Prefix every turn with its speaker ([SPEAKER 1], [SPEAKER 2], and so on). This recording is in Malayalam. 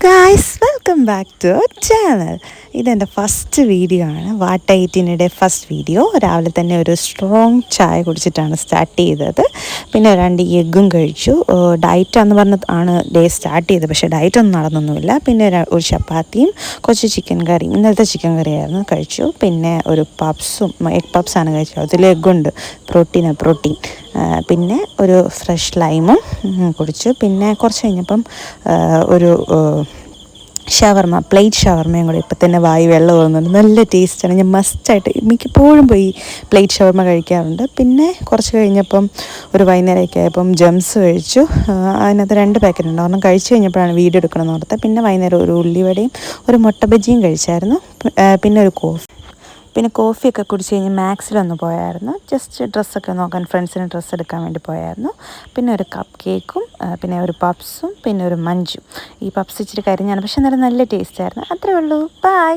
[SPEAKER 1] Guys, welcome back to our channel. ഇതെൻ്റെ ഫസ്റ്റ് വീഡിയോ ആണ്. വാട്ട് എയ്റ്റിനിടെ ഫസ്റ്റ് വീഡിയോ. രാവിലെ തന്നെ ഒരു സ്ട്രോങ് ചായ കുടിച്ചിട്ടാണ് സ്റ്റാർട്ട് ചെയ്തത്. പിന്നെ 2 എഗ്ഗും കഴിച്ചു. ഡയറ്റാന്ന് പറഞ്ഞാണ് ഡേ സ്റ്റാർട്ട് ചെയ്തത്, പക്ഷേ ഡയറ്റൊന്നും നടന്നൊന്നുമില്ല. പിന്നെ ഒരു ചപ്പാത്തിയും കുറച്ച് ചിക്കൻ കറിയും, ഇന്നലത്തെ ചിക്കൻ കറിയായിരുന്നു, കഴിച്ചു. പിന്നെ ഒരു പപ്സും, എഗ് പപ്സാണ് കഴിച്ചത്. അതിൽ എഗ്ഗുണ്ട്, പ്രോട്ടീൻ. പിന്നെ ഒരു ഫ്രഷ് ലൈമും കുടിച്ചു. പിന്നെ കുറച്ച് കഴിഞ്ഞപ്പം ഒരു ഷവർമ, പ്ലേറ്റ് ഷവർമയും കൂടി ഇപ്പം തന്നെ വായി വെള്ളം പോകുന്നുണ്ട്. നല്ല ടേസ്റ്റാണ്. ഞാൻ മസ്റ്റായിട്ട് മിക്കപ്പോഴും പോയി പ്ലേറ്റ് ഷവർമ കഴിക്കാറുണ്ട്. പിന്നെ കുറച്ച് കഴിഞ്ഞപ്പം ഒരു വൈകുന്നേരമൊക്കെ ആയപ്പം ജംസ് കഴിച്ചു. അതിനകത്ത് 2 പാക്കറ്റ് ഉണ്ട്. ഒരെണ്ണം കഴിച്ച് കഴിഞ്ഞപ്പോഴാണ് വീഡിയോ എടുക്കണമെന്ന് ഓർത്തത്. പിന്നെ വൈകുന്നേരം ഒരു ഉള്ളിവടയും ഒരു മുട്ട ബജിയും കഴിച്ചായിരുന്നു. പിന്നെ ഒരു പിന്നെ കോഫിയൊക്കെ കുടിച്ച് കഴിഞ്ഞ് മാക്സിലൊന്ന് പോയായിരുന്നു. ജസ്റ്റ് ഡ്രസ്സൊക്കെ നോക്കാൻ, ഫ്രണ്ട്സിന് ഡ്രസ്സ് എടുക്കാൻ വേണ്ടി പോയായിരുന്നു. പിന്നെ ഒരു കപ്പ് കേക്കും, പിന്നെ ഒരു പപ്സും, പിന്നെ ഒരു മഞ്ചും. ഈ പപ്സ് ഇച്ചിരി കരിഞ്ഞാണ്, പക്ഷെ എന്നാലും നല്ല ടേസ്റ്റായിരുന്നു. അത്രേ ഉള്ളൂ. ബൈ.